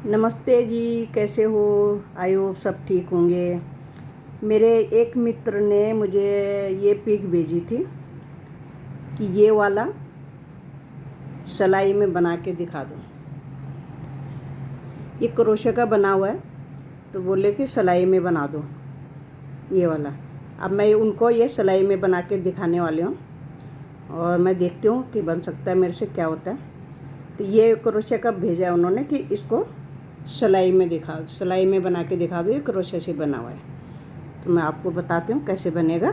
नमस्ते जी, कैसे हो? आई होप सब ठीक होंगे। मेरे एक मित्र ने मुझे ये पिक भेजी थी कि ये वाला सिलाई में बना के दिखा दो। ये क्रोशे का बना हुआ है, तो बोले कि सिलाई में बना दो ये वाला। अब मैं उनको ये सिलाई में बना के दिखाने वाली हूँ और मैं देखती हूँ कि बन सकता है मेरे से क्या होता है। तो ये क्रोशे का भेजा है उन्होंने कि इसको सिलाई में सिलाई में बना के दिखा दो। ये क्रोशे से बना हुआ है, तो मैं आपको बताती हूँ कैसे बनेगा।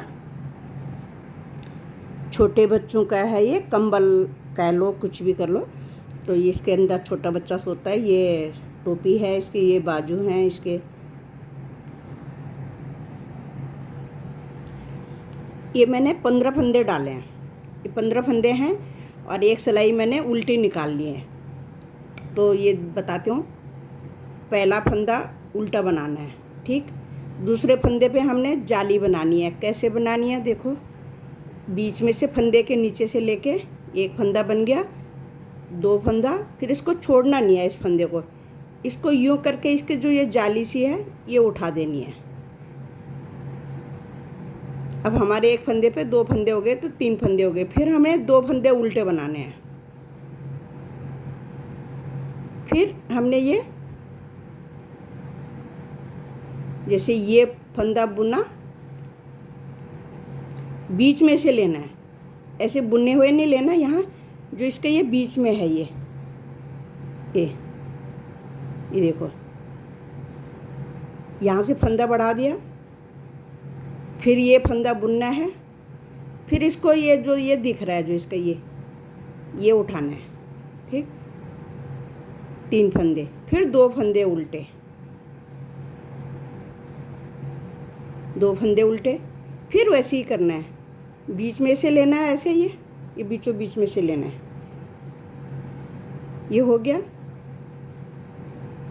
छोटे बच्चों का है, ये कंबल कह लो, कुछ भी कर लो। तो ये इसके अंदर छोटा बच्चा सोता है। ये टोपी है इसकी, ये बाजू हैं इसके। ये मैंने 15 फंदे डाले हैं। ये 15 फंदे हैं और एक सिलाई मैंने उल्टी निकाल ली है। तो ये बताती हूँ। पहला फंदा उल्टा बनाना है, ठीक। दूसरे फंदे पे हमने जाली बनानी है। कैसे बनानी है देखो, बीच में से फंदे के नीचे से लेके एक फंदा बन गया, दो फंदा, फिर इसको छोड़ना नहीं है इस फंदे को। इसको यूँ करके इसके जो ये जाली सी है ये उठा देनी है। अब हमारे एक फंदे पे दो फंदे हो गए, तो 3 फंदे हो गए। फिर हमें 2 फंदे उल्टे बनाने हैं। फिर हमने ये जैसे ये फंदा बुना, बीच में से लेना है, ऐसे बुने हुए नहीं लेना। यहाँ जो इसके ये बीच में है ये देखो, यहाँ से फंदा बढ़ा दिया। फिर ये फंदा बुनना है। फिर इसको ये जो ये दिख रहा है जो इसका ये उठाना है, ठीक। 3 फंदे, फिर 2 फंदे उल्टे, 2 फंदे उल्टे। फिर वैसे ही करना है, बीच में से लेना है ऐसे। ये बीचों बीच में से लेना है। ये हो गया,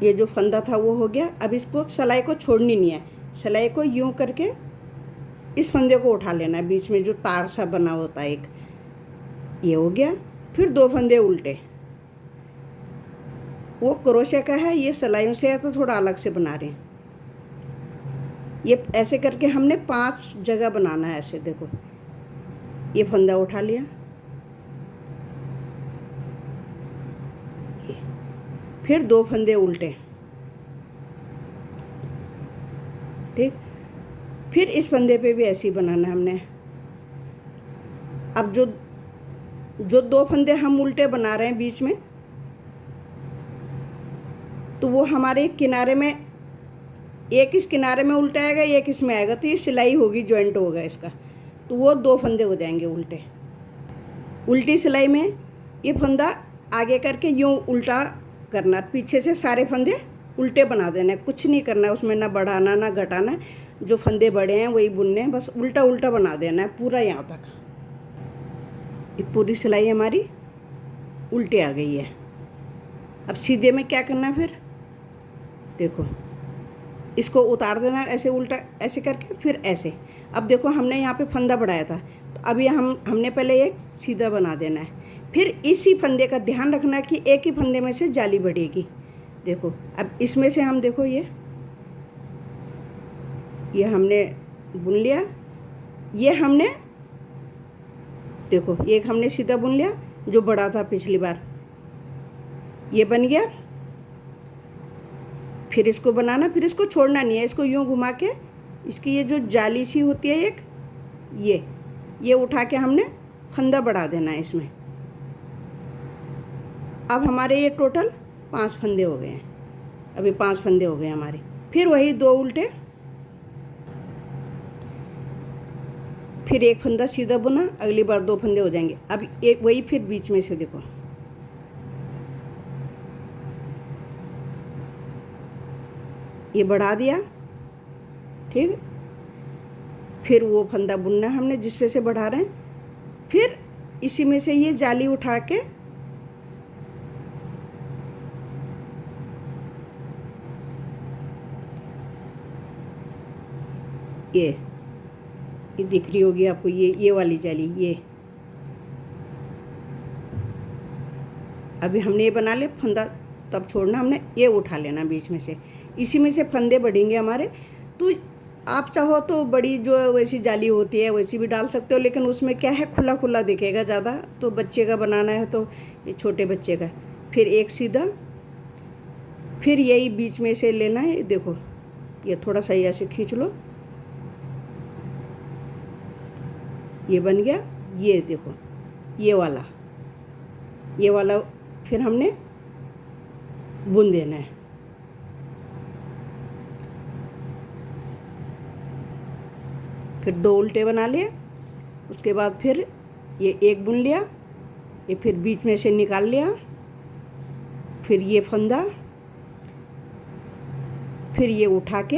ये जो फंदा था वो हो गया। अब इसको सिलाई को छोड़नी नहीं है। सिलाई को यूं करके इस फंदे को उठा लेना है, बीच में जो तार सा बना होता है एक। ये हो गया। फिर 2 फंदे उल्टे। वो क्रोशे का है, ये सिलाइयों से है तो थोड़ा अलग से बना रहे हैं। ये ऐसे करके हमने 5 जगह बनाना है। ऐसे देखो, ये फंदा उठा लिया, फिर 2 फंदे उल्टे, ठीक। फिर इस फंदे पे भी ऐसे ही बनाना है हमने। अब जो 2 फंदे हम उल्टे बना रहे हैं बीच में, तो वो हमारे किनारे में, एक इस किनारे में उल्टा आएगा, एक इसमें आएगा, तो ये सिलाई होगी, जॉइंट होगा इसका। तो वो 2 फंदे हो जाएंगे उल्टे। उल्टी सिलाई में ये फंदा आगे करके यूँ उल्टा करना, पीछे से सारे फंदे उल्टे बना देना। कुछ नहीं करना उसमें, ना बढ़ाना ना घटाना। जो फंदे बड़े हैं वही बुनने हैं, बस उल्टा उल्टा बना देना है पूरा यहाँ तक। ये पूरी सिलाई हमारी उल्टे आ गई है। अब सीधे में क्या करना है, फिर देखो, इसको उतार देना ऐसे उल्टा, ऐसे करके, फिर ऐसे। अब देखो, हमने यहाँ पे फंदा बढ़ाया था, तो अभी हमने पहले एक सीधा बना देना है। फिर इसी फंदे का ध्यान रखना कि एक ही फंदे में से जाली बढ़ेगी। देखो, अब इसमें से हम देखो, ये हमने बुन लिया। ये हमने देखो, एक हमने सीधा बुन लिया जो बड़ा था पिछली बार, ये बन गया। फिर इसको बनाना, फिर इसको छोड़ना नहीं है। इसको यूँ घुमा के इसकी ये जो जाली सी होती है एक, ये उठा के हमने फंदा बढ़ा देना है इसमें। अब हमारे ये टोटल 5 फंदे हो गए हैं। अभी 5 फंदे हो गए हमारे। फिर वही 2 उल्टे, फिर एक फंदा सीधा बुना, अगली बार 2 फंदे हो जाएंगे। अब एक वही, फिर बीच में से देखो, ये बढ़ा दिया, ठीक। फिर वो फंदा बुनना हमने जिस पे से बढ़ा रहे हैं। फिर इसी में से ये जाली उठा के ये दिख रही होगी आपको, ये वाली जाली। ये अभी हमने ये बना लिया फंदा, तब छोड़ना, हमने ये उठा लेना बीच में से, इसी में से फंदे बढ़ेंगे हमारे। तो आप चाहो तो बड़ी जो वैसी जाली होती है वैसी भी डाल सकते हो, लेकिन उसमें क्या है खुला खुला दिखेगा ज़्यादा, तो बच्चे का बनाना है तो ये छोटे बच्चे का। फिर एक सीधा, फिर यही बीच में से लेना है, देखो ये थोड़ा सा ऐसे खींच लो, ये बन गया। ये देखो ये वाला फिर हमने बुन देना है। फिर 2 उल्टे बना लिए, उसके बाद फिर ये एक बुन लिया, ये फिर बीच में से निकाल लिया, फिर ये फंदा, फिर ये उठा के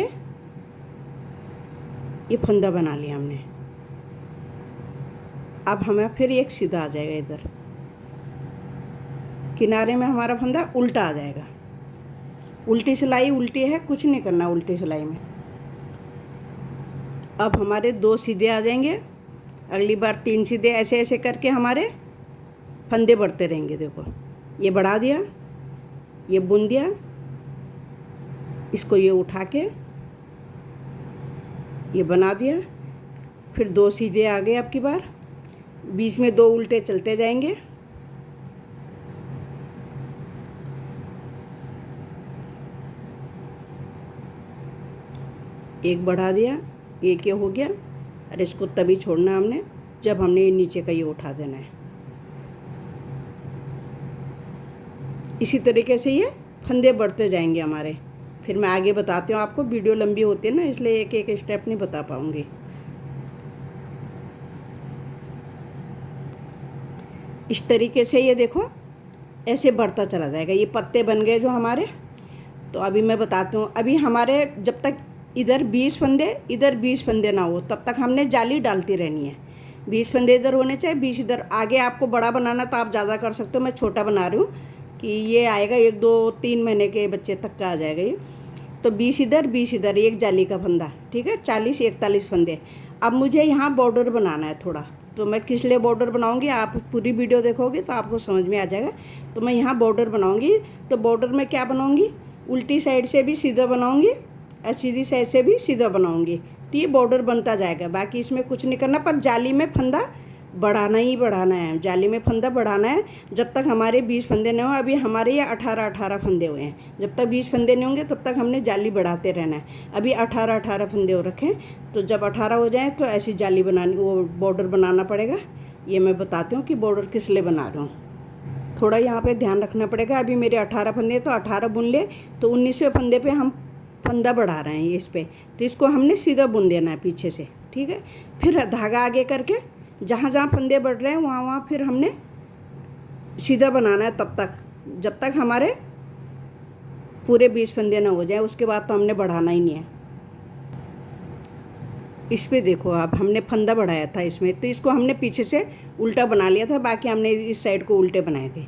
ये फंदा बना लिया हमने। अब हमें फिर एक सीधा आ जाएगा, इधर किनारे में हमारा फंदा उल्टा आ जाएगा। उल्टी सिलाई उल्टी है, कुछ नहीं करना उल्टी सिलाई में। अब हमारे 2 सीधे आ जाएंगे, अगली बार 3 सीधे, ऐसे ऐसे करके हमारे फंदे बढ़ते रहेंगे। देखो ये बढ़ा दिया, ये बुन दिया, इसको ये उठा के ये बना दिया, फिर 2 सीधे आ गए। अब की बार बीच में 2 उल्टे चलते जाएंगे, एक बढ़ा दिया, एक ये हो गया। और इसको तभी छोड़ना हमने जब हमने ये नीचे का ये उठा देना है। इसी तरीके से ये फंदे बढ़ते जाएंगे हमारे। फिर मैं आगे बताती हूँ आपको, वीडियो लंबी होती है ना, इसलिए एक एक स्टेप नहीं बता पाऊँगी। इस तरीके से ये देखो ऐसे बढ़ता चला जाएगा। ये पत्ते बन गए जो हमारे। तो अभी मैं बताती हूँ, अभी हमारे जब तक इधर 20 फंदे इधर 20 फंदे ना हो तब तक हमने जाली डालती रहनी है। 20 फंदे इधर होने चाहिए, 20 इधर। आगे आपको बड़ा बनाना तो आप ज़्यादा कर सकते हो, मैं छोटा बना रही हूँ कि ये आएगा 1 2 3 महीने के बच्चे तक का आ जाएगा ये। तो 20 इधर 20 इधर, एक जाली का फंदा, ठीक है, 40 41 फंदे। अब मुझे यहाँ बॉर्डर बनाना है थोड़ा, तो मैं किस लिए बॉर्डर बनाऊँगी, आप पूरी वीडियो देखोगे तो आपको समझ में आ जाएगा। तो मैं यहाँ बॉर्डर बनाऊँगी। तो बॉर्डर में क्या बनाऊँगी, उल्टी साइड से भी सीधा बनाऊँगी और सीधी साइड से भी सीधा बनाऊँगी। तो ये बॉर्डर बनता जाएगा, बाकी इसमें कुछ नहीं करना। पर जाली में फंदा बढ़ाना ही बढ़ाना है, जाली में फंदा बढ़ाना है जब तक हमारे 20 फंदे नहीं हो। अभी हमारे ये 18 फंदे हुए हैं, जब तक 20 फंदे नहीं होंगे तब तक हमने जाली बढ़ाते रहना है। अभी 18 फंदे हो रखे हैं, तो जब 18 हो जाए तो ऐसी जाली बनानी, वो बॉर्डर बनाना पड़ेगा। ये मैं बताती हूँ कि बॉर्डर किस लिए बना रहा हूँ, थोड़ा यहाँ पे ध्यान रखना पड़ेगा। अभी मेरे 18 फंदे, तो 18 बुन ले, तो 19वें फंदे पे हम फंदा बढ़ा रहे हैं इस पे, तो इसको हमने सीधा बुन देना है पीछे से, ठीक है। फिर धागा आगे करके जहाँ जहाँ फंदे बढ़ रहे हैं वहाँ वहाँ फिर हमने सीधा बनाना है तब तक, जब तक हमारे पूरे 20 फंदे ना हो जाए। उसके बाद तो हमने बढ़ाना ही नहीं है। इस पे देखो, अब हमने फंदा बढ़ाया था इसमें, तो इसको हमने पीछे से उल्टा बना लिया था, बाकी हमने इस साइड को उल्टे बनाए थे।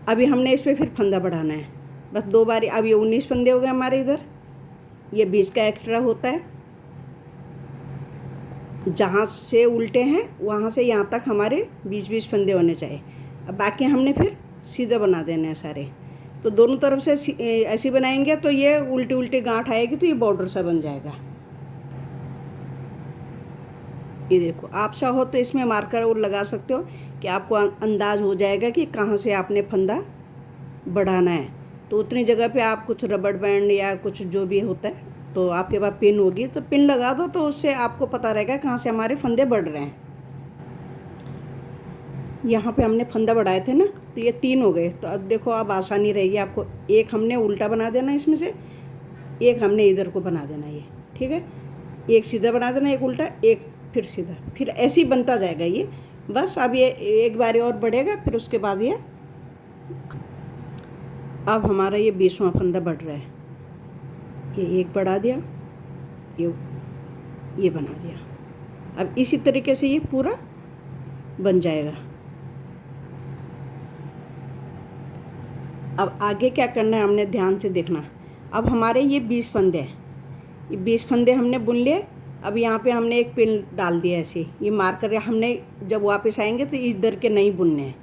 अभी हमने इस पर फिर फंदा बढ़ाना है, बस 2 बारी। अब ये 19 फंदे हो गए हमारे, इधर ये 20 का एक्स्ट्रा होता है। जहाँ से उल्टे हैं वहाँ से यहाँ तक हमारे 20 फंदे होने चाहिए। अब बाकी हमने फिर सीधा बना देने हैं सारे। तो दोनों तरफ से ऐसे बनाएंगे तो ये उल्टी उल्टी गांठ आएगी, तो ये बॉर्डर सा बन जाएगा। ये देखो, आप चाहो तो इसमें मार्कर और लगा सकते हो कि आपको अंदाज हो जाएगा कि कहाँ से आपने फंदा बढ़ाना है। तो उतनी जगह पे आप कुछ रबड़ बैंड या कुछ जो भी होता है, तो आपके पास पिन होगी तो पिन लगा दो, तो उससे आपको पता रहेगा कहाँ से हमारे फंदे बढ़ रहे हैं। यहाँ पे हमने फंदा बढ़ाए थे ना, तो ये 3 हो गए। तो अब देखो, अब आसानी रहेगी आपको। एक हमने उल्टा बना देना इसमें से, एक हमने इधर को बना देना, ये ठीक है। एक सीधा बना देना, एक उल्टा, एक फिर सीधा, फिर ऐसे ही बनता जाएगा ये। बस अब ये एक बारी और बढ़ेगा, फिर उसके बाद ये अब हमारा ये 20वां फंदा बढ़ रहा है। ये एक बढ़ा दिया, ये बना दिया। अब इसी तरीके से ये पूरा बन जाएगा। अब आगे क्या करना है हमने ध्यान से देखना। अब हमारे ये 20 फंदे हैं, ये 20 फंदे हमने बुन लिए। अब यहाँ पे हमने एक पिन डाल दिया ऐसे, ये मार्कर हमने जब वापस आएंगे तो इधर के नहीं बुनने हैं।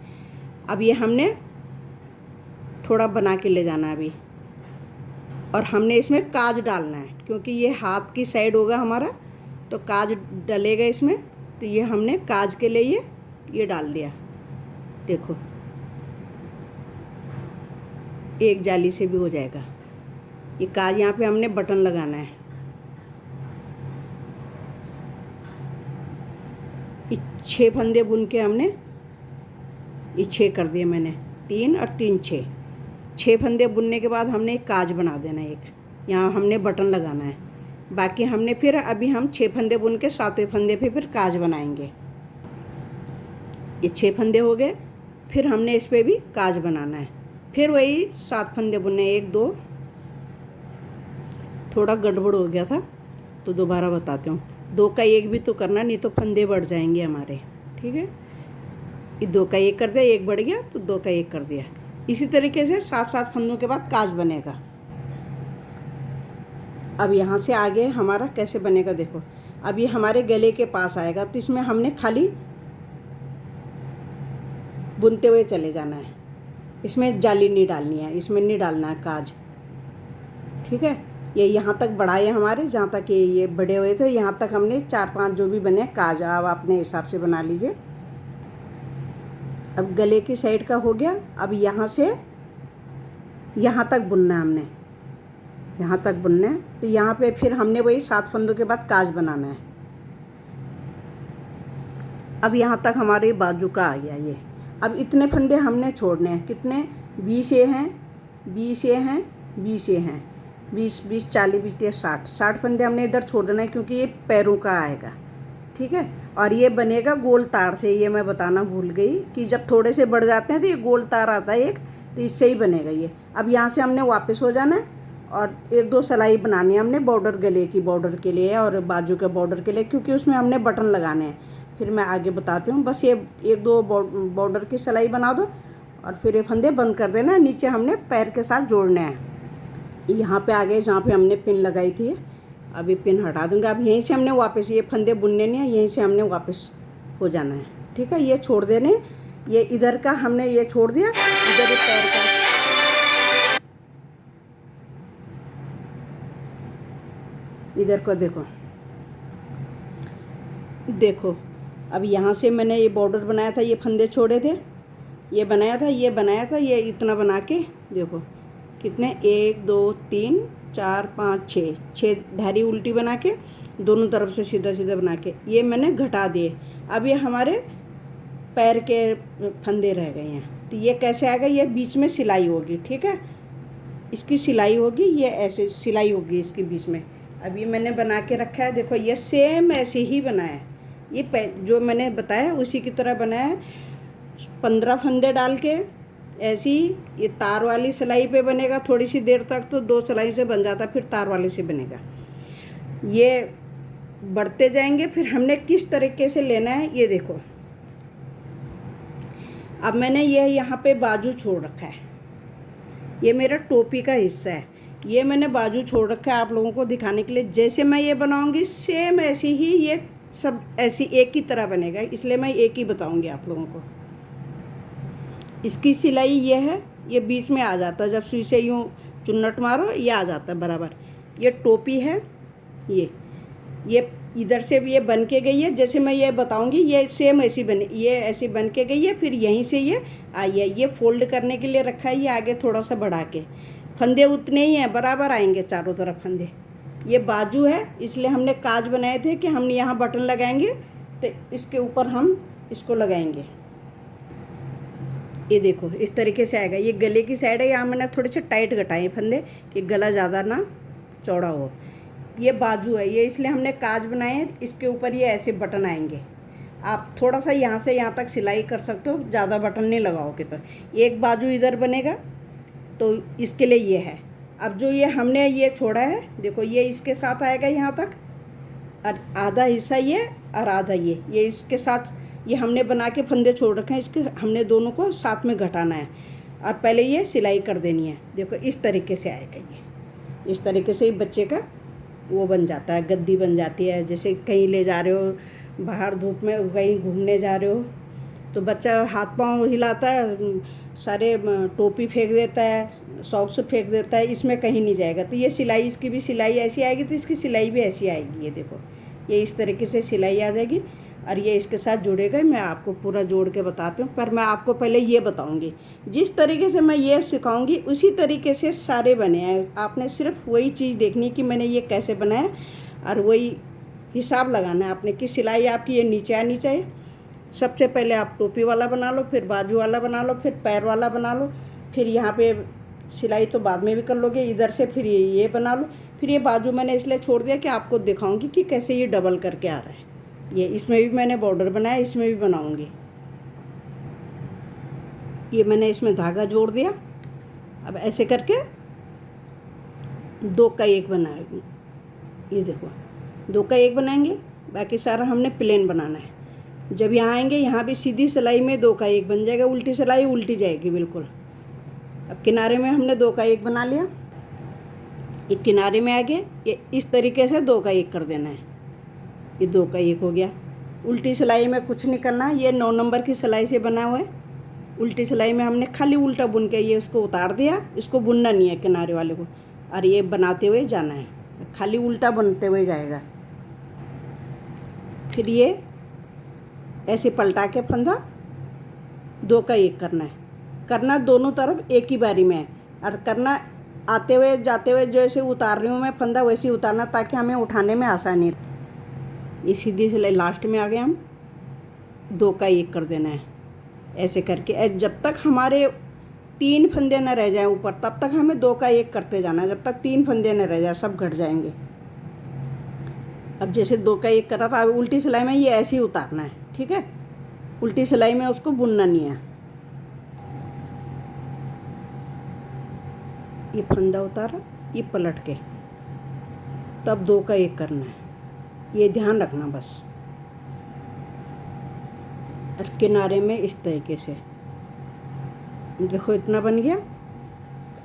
अब ये हमने थोड़ा बना के ले जाना है अभी। और हमने इसमें काज डालना है, क्योंकि ये हाथ की साइड होगा हमारा, तो काज डलेगा इसमें। तो ये हमने काज के लिए ये डाल दिया। देखो एक जाली से भी हो जाएगा। ये काज यहाँ पे हमने बटन लगाना है। ये 6 फंदे बुन के हमने ये 6 कर दिए मैंने, 3 और 3 6 फंदे बुनने के बाद हमने एक काज बना देना है। एक यहाँ हमने बटन लगाना है। बाकी हमने फिर अभी हम 6 फंदे बुन के 7वें फंदे पे फिर काज बनाएंगे। ये 6 फंदे हो गए, फिर हमने इस पर भी काज बनाना है। फिर वही 7 फंदे बुनने, 1 2, थोड़ा गड़बड़ हो गया था तो दोबारा बताती हूँ। 2 का 1 भी तो करना, नहीं तो फंदे बढ़ जाएंगे हमारे। ठीक है, ये 2 का 1 कर दिया, 1 बढ़ गया तो 2 का 1 कर दिया। इसी तरीके से 7 फंदों के बाद काज बनेगा। अब यहाँ से आगे हमारा कैसे बनेगा देखो। अब ये हमारे गले के पास आएगा, तो इसमें हमने खाली बुनते हुए चले जाना है। इसमें जाली नहीं डालनी है, इसमें नहीं डालना है काज। ठीक है, ये यहाँ तक बढ़ाए हमारे, जहाँ तक ये बड़े हुए थे यहाँ तक हमने 4-5 जो भी बने काज। अब अपने हिसाब से बना लीजिए। अब गले की साइड का हो गया। अब यहाँ से यहाँ तक बुनना है हमने, यहाँ तक बुनना है। तो यहाँ पे फिर हमने वही 7 फंदों के बाद काज बनाना है। अब यहाँ तक हमारे बाजू का आ गया ये। अब इतने फंदे हमने छोड़ने हैं, कितने, 20 ये हैं, 20 ये हैं, 20 ये हैं, 20 20 40 20 30 60 फंदे हमने इधर छोड़ देना है, क्योंकि ये पैरों का आएगा। ठीक है, और ये बनेगा गोल तार से। ये मैं बताना भूल गई कि जब थोड़े से बढ़ जाते हैं तो ये गोल तार आता है एक, तो इससे ही बनेगा ये। अब यहाँ से हमने वापस हो जाना है और 1-2 सिलाई बनानी है हमने बॉर्डर, गले की बॉर्डर के लिए और बाजू के बॉर्डर के लिए, क्योंकि उसमें हमने बटन लगाने हैं। फिर मैं आगे बताती हूँ। बस ये 1-2 बॉर्डर की सिलाई बना दो और फिर ये फंदे बंद कर देना। नीचे हमने पैर के साथ जोड़ने हैं। यहाँ पे आगे जहाँ पे हमने पिन लगाई थी, अभी पिन हटा दूँगा। अब यहीं से हमने वापस ये फंदे बुनने नहीं है, यहीं से हमने वापस हो जाना है। ठीक है, ये छोड़ देने, ये इधर का हमने ये छोड़ दिया, इधर पैर का, इधर को देखो। देखो अब यहाँ से मैंने ये बॉर्डर बनाया था, ये फंदे छोड़े थे, ये बनाया था, ये बनाया था, ये इतना बना के देखो कितने, 1 2 3 4 5 6 धारी उल्टी बना के दोनों तरफ से सीधा सीधा बना के ये मैंने घटा दिए। अब ये हमारे पैर के फंदे रह गए हैं। तो ये कैसे आएगा, ये बीच में सिलाई होगी। ठीक है, इसकी सिलाई होगी, ये ऐसे सिलाई होगी इसके बीच में। अब ये मैंने बना के रखा है, देखो ये सेम ऐसे ही बना है। ये जो मैंने बताया उसी की तरह बनाया है। 15 फंदे डाल के ऐसी ये तार वाली सिलाई पे बनेगा थोड़ी सी देर तक, तो 2 सिलाई से बन जाता, फिर तार वाली से बनेगा। ये बढ़ते जाएंगे। फिर हमने किस तरीके से लेना है ये देखो। अब मैंने ये यहाँ पे बाजू छोड़ रखा है, ये मेरा टोपी का हिस्सा है, ये मैंने बाजू छोड़ रखा है आप लोगों को दिखाने के लिए। जैसे मैं ये बनाऊंगी सेम ऐसे ही ये सब ऐसी एक ही तरह बनेगा, इसलिए मैं एक ही बताऊंगी आप लोगों को। इसकी सिलाई ये है, ये बीच में आ जाता है, जब सुई से यूँ चुन्नट मारो ये आ जाता है बराबर। ये टोपी है, ये इधर से भी ये बन के गई है, जैसे मैं ये बताऊंगी ये सेम ऐसी बनी, ये ऐसी बन के गई है। फिर यहीं से ये आई है, ये फोल्ड करने के लिए रखा है, ये आगे थोड़ा सा बढ़ा के। फंदे उतने ही हैं, बराबर आएंगे चारों तरफ फंदे। ये बाजू है, इसलिए हमने काज बनाए थे कि हम यहाँ बटन लगाएंगे तो इसके ऊपर हम इसको लगाएंगे। ये देखो इस तरीके से आएगा। ये गले की साइड है, यहाँ मैंने थोड़े से टाइट घटाए फंदे कि गला ज़्यादा ना चौड़ा हो। ये बाजू है, ये इसलिए हमने काज बनाए हैं, इसके ऊपर ये ऐसे बटन आएंगे। आप थोड़ा सा यहाँ से यहाँ तक सिलाई कर सकते हो, ज़्यादा बटन नहीं लगाओगे तो। एक बाजू इधर बनेगा, तो इसके लिए ये है। अब जो ये हमने ये छोड़ा है देखो, ये इसके साथ आएगा यहाँ तक, और आधा हिस्सा ये और आधा ये इसके साथ, ये हमने बना के फंदे छोड़ रखे हैं, इसके हमने दोनों को साथ में घटाना है और पहले ये सिलाई कर देनी है। देखो इस तरीके से आएगा ये, इस तरीके से ही बच्चे का वो बन जाता है, गद्दी बन जाती है। जैसे कहीं ले जा रहे हो बाहर धूप में, कहीं घूमने जा रहे हो तो बच्चा हाथ पांव हिलाता है, सारे टोपी फेंक देता है, सॉक्स फेंक देता है, इसमें कहीं नहीं जाएगा। तो ये सिलाई, इसकी भी सिलाई ऐसी आएगी तो इसकी सिलाई भी ऐसी आएगी। ये देखो, ये इस तरीके से सिलाई आ जाएगी और ये इसके साथ जुड़ेगा। मैं आपको पूरा जोड़ के बताती हूँ, पर मैं आपको पहले ये बताऊँगी, जिस तरीके से मैं ये सिखाऊँगी उसी तरीके से सारे बने हैं। आपने सिर्फ वही चीज़ देखनी कि मैंने ये कैसे बनाया और वही हिसाब लगाना है आपने कि सिलाई आपकी ये नीचे आनी चाहिए। सबसे पहले आप टोपी वाला बना लो, फिर बाजू वाला बना लो, फिर पैर वाला बना लो, फिर यहाँ पे सिलाई तो बाद में भी कर लोगे इधर से, फिर ये बना लो। फिर ये बाजू मैंने इसलिए छोड़ दिया कि आपको दिखाऊंगी कि कैसे ये डबल करके आ रहा है। ये इसमें भी मैंने बॉर्डर बनाया, इसमें भी बनाऊंगी। ये मैंने इसमें धागा जोड़ दिया। अब ऐसे करके 2 का 1 बनाएंगे। ये देखो 2 का 1 बनाएंगे, बाकी सारा हमने प्लेन बनाना है। जब यहाँ आएंगे यहाँ भी सीधी सिलाई में 2 का 1 बन जाएगा, उल्टी सिलाई उल्टी जाएगी बिल्कुल। अब किनारे में हमने 2 का 1 बना लिया, एक किनारे में आगे ये इस तरीके से 2 का 1 कर देना है। ये 2 का 1 हो गया। उल्टी सिलाई में कुछ नहीं करना, ये 9 नंबर की सिलाई से बना हुआ है। उल्टी सिलाई में हमने खाली उल्टा बुन के ये उसको उतार दिया, इसको बुनना नहीं है किनारे वाले को, और ये बनाते हुए जाना है, खाली उल्टा बनते हुए जाएगा। फिर ये ऐसे पलटा के फंदा 2 का 1 करना है। करना दोनों तरफ एक ही बारी में है, और करना आते हुए जाते हुए जैसे उतार रही हूँ मैं फंदा वैसे ही उतारना, ताकि हमें उठाने में आसानी। ये सीधी सिलाई लास्ट में आ गए, हम 2 का 1 कर देना है ऐसे करके। जब तक हमारे 3 फंदे न रह जाएं ऊपर, तब तक हमें 2 का 1 करते जाना है। जब तक 3 फंदे न रह जाए सब घट जाएंगे। अब जैसे 2 का 1 करा था, अब उल्टी सिलाई में ये ऐसे ही उतारना है, ठीक है। उल्टी सिलाई में उसको बुनना नहीं है। ये फंदा उतारा, ये पलट के तब 2 का 1 करना है, ये ध्यान रखना बस। और किनारे में इस तरीके से देखो, इतना बन गया।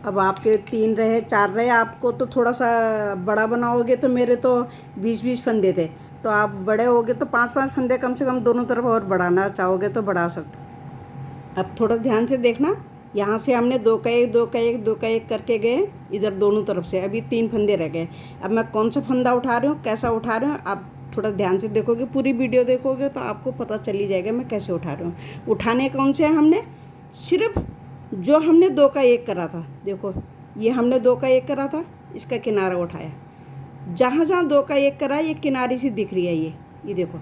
अब आपके 3 रहे 4 रहे, आपको तो थोड़ा सा बड़ा बनाओगे तो मेरे तो 20-20 फंदे थे, तो आप बड़े होगे तो 5-5 फंदे कम से कम दोनों तरफ और बढ़ाना चाहोगे तो बढ़ा सकते। अब थोड़ा ध्यान से देखना, यहाँ से हमने 2 का 1 2 का 1 2 का 1 करके गए इधर दोनों तरफ से। अभी 3 फंदे रह गए। अब मैं कौन सा फंदा उठा रही हूँ, कैसा उठा रही हूँ, आप थोड़ा ध्यान से देखोगे, पूरी वीडियो देखोगे तो आपको पता चली जाएगा मैं कैसे उठा रही हूँ। उठाने कौन से हैं हमने, सिर्फ जो हमने 2 का 1 करा था, देखो ये हमने 2 का 1 करा था, इसका किनारा उठाया। जहाँ जहाँ 2 का 1 करा ये किनारी सी दिख रही है, ये देखो,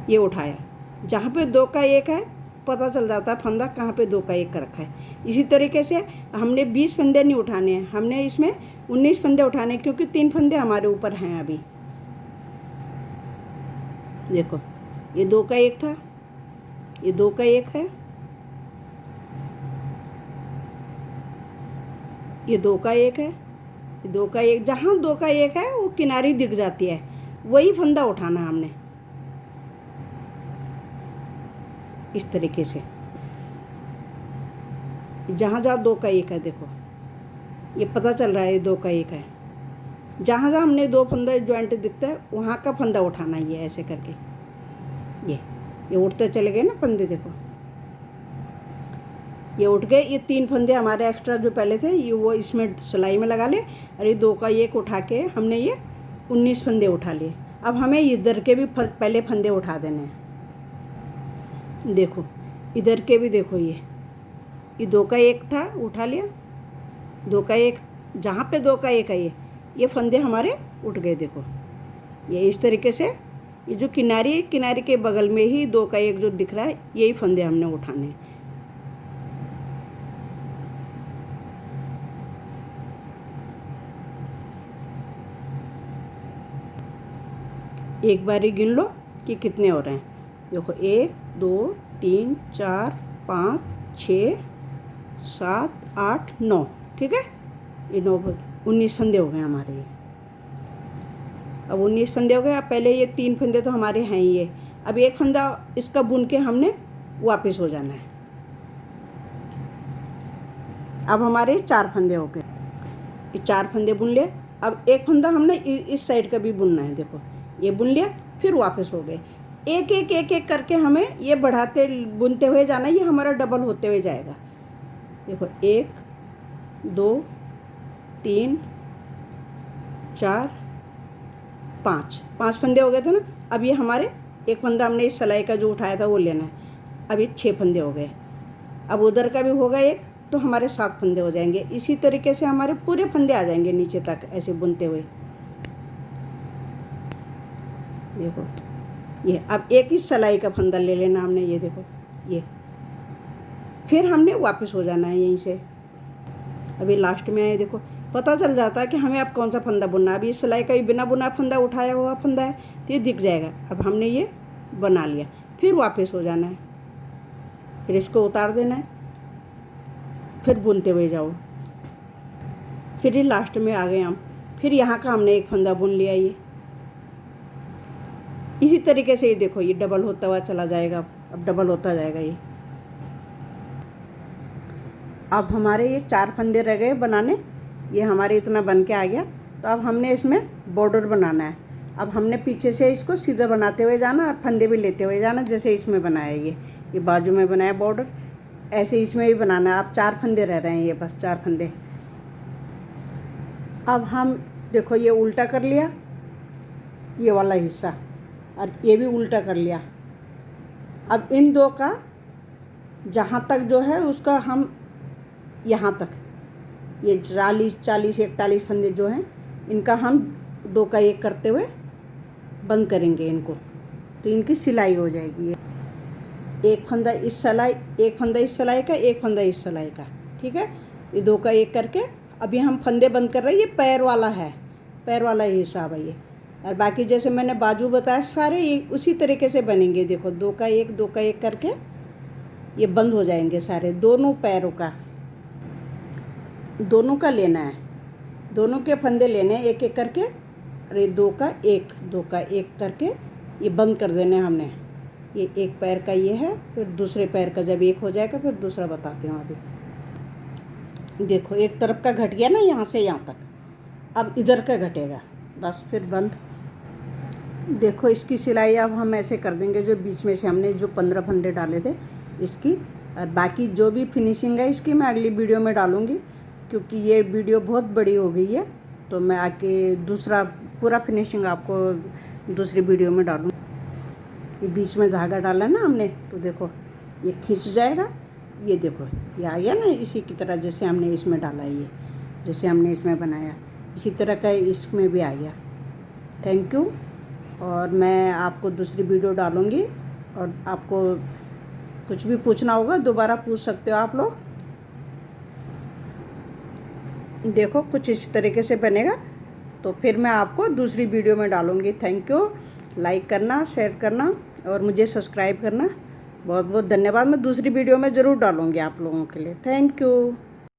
ये उठाया। जहाँ पे 2 का 1 है पता चल जाता है फंदा कहाँ पे 2 का 1 का रखा है। इसी तरीके से हमने 20 फंदे नहीं उठाने हैं, हमने इसमें 19 फंदे उठाने हैं, क्योंकि 3 फंदे हमारे ऊपर हैं अभी। देखो ये 2 का 1 था, ये 2 का 1 है, ये 2 का 1 है, ये 2 का 1। जहाँ 2 का 1 है वो किनारी दिख जाती है, वही फंदा उठाना हमने इस तरीके से। जहाँ जहाँ 2 का 1 है, देखो ये पता चल रहा है ये 2 का 1 है। जहाँ जहाँ हमने 2 फंदे ज्वाइंट दिखता है वहाँ का फंदा उठाना ही है ऐसे करके। ये उठते चले गए ना फंदे, देखो ये उठ गए। ये 3 फंदे हमारे एक्स्ट्रा जो पहले थे ये वो इसमें सिलाई में लगा ले, और ये 2 का 1 उठा के हमने ये 19 फंदे उठा लिए। अब हमें इधर के भी पहले फंदे उठा देने हैं। देखो इधर के भी देखो, ये 2 का 1 था, उठा लिया। 2 का 1, जहाँ पे 2 का 1 है ये फंदे हमारे उठ गए। देखो ये इस तरीके से, ये जो किनारी के बगल में ही 2 का 1 जो दिख रहा है यही फंदे हमने उठाने हैं। एक बार ही गिन लो कि कितने हो रहे हैं। देखो 1 2 3 4 5 6 7 8 9, ठीक है। ये 19 फंदे हो गए हमारे। ये अब 19 फंदे हो गए। अब पहले ये 3 फंदे तो हमारे हैं ही। ये अब एक फंदा इसका बुन के हमने वापस हो जाना है। अब हमारे 4 फंदे हो गए। ये 4 फंदे बुन लिए। अब एक फंदा हमने इस साइड का भी बुनना है। देखो ये बुन लिया, फिर वापस हो गए। एक एक एक एक करके हमें ये बढ़ाते बुनते हुए जाना, ये हमारा डबल होते हुए जाएगा। देखो 1 2 3 4 5 फंदे हो गए थे ना। अब ये हमारे एक फंदा हमने इस सिलाई का जो उठाया था वो लेना है। अब ये 6 फंदे हो गए। अब उधर का भी होगा एक, तो हमारे 7 फंदे हो जाएंगे। इसी तरीके से हमारे पूरे फंदे आ जाएंगे नीचे तक ऐसे बुनते हुए। देखो ये अब एक ही सिलाई का फंदा ले लेना हमने, ये देखो ये, फिर हमने वापस हो जाना है यहीं से। अभी लास्ट में है, देखो पता चल जाता है कि हमें अब कौन सा फंदा बुनना है। अभी इस सिलाई का भी बिना बुना फंदा उठाया हुआ फंदा है, तो ये दिख जाएगा। अब हमने ये बना लिया, फिर वापस हो जाना है, फिर इसको उतार देना है, फिर बुनते हुए जाओ। फिर ये लास्ट में आ गए हम, फिर यहाँ का हमने एक फंदा बुन लिया। ये इसी तरीके से ये देखो ये डबल होता हुआ चला जाएगा। अब डबल होता जाएगा ये। अब हमारे ये 4 फंदे रह गए बनाने, ये हमारे इतना बन के आ गया। तो अब हमने इसमें बॉर्डर बनाना है। अब हमने पीछे से इसको सीधा बनाते हुए जाना और फंदे भी लेते हुए जाना, जैसे इसमें बनाया ये बाजू में बनाया बॉर्डर, ऐसे इसमें भी बनाना है। अब 4 फंदे रह रहे हैं, ये बस 4 फंदे। अब हम देखो ये उल्टा कर लिया ये वाला हिस्सा, और ये भी उल्टा कर लिया। अब इन दो का जहाँ तक जो है उसका हम यहाँ तक ये 40 41 फंदे जो हैं इनका हम 2 का 1 करते हुए बंद करेंगे इनको, तो इनकी सिलाई हो जाएगी। एक फंदा इस सिलाई, एक फंदा इस सिलाई का, एक फंदा इस सिलाई का, ठीक है। ये 2 का 1 करके अभी हम फंदे बंद कर रहे हैं। ये पैर वाला है, पैर वाला ही हिसाब है ये। और बाकी जैसे मैंने बाजू बताया सारे ये उसी तरीके से बनेंगे। देखो 2 का 1 2 का 1 करके ये बंद हो जाएंगे सारे। दोनों पैरों का, दोनों का लेना है, दोनों के फंदे लेने हैं एक एक करके, और ये 2 का 1 करके ये बंद कर देने हमने। ये एक पैर का ये है, फिर दूसरे पैर का जब एक हो जाएगा फिर दूसरा बताती हूँ। अभी देखो एक तरफ का घट गया ना यहाँ से यहाँ तक, अब इधर का घटेगा, बस फिर बंद। देखो इसकी सिलाई अब हम ऐसे कर देंगे, जो बीच में से हमने जो 15 फंदे डाले थे इसकी, और बाकी जो भी फिनिशिंग है इसकी मैं अगली वीडियो में डालूँगी, क्योंकि ये वीडियो बहुत बड़ी हो गई है। तो मैं आके दूसरा पूरा फिनिशिंग आपको दूसरी वीडियो में डालूँ। ये बीच में धागा डाला ना हमने, तो देखो ये खींच जाएगा। ये देखो ये आ गया ना, इसी की तरह जैसे हमने इसमें डाला, ये जैसे हमने इसमें बनाया इसी तरह का इसमें भी आ गया। Thank you. और मैं आपको दूसरी वीडियो डालूँगी, और आपको कुछ भी पूछना होगा दोबारा पूछ सकते हो आप लोग। देखो कुछ इस तरीके से बनेगा, तो फिर मैं आपको दूसरी वीडियो में डालूँगी। Thank you. लाइक करना, शेयर करना और मुझे सब्सक्राइब करना। बहुत बहुत धन्यवाद। मैं दूसरी वीडियो में ज़रूर डालूँगी आप लोगों के लिए। Thank you.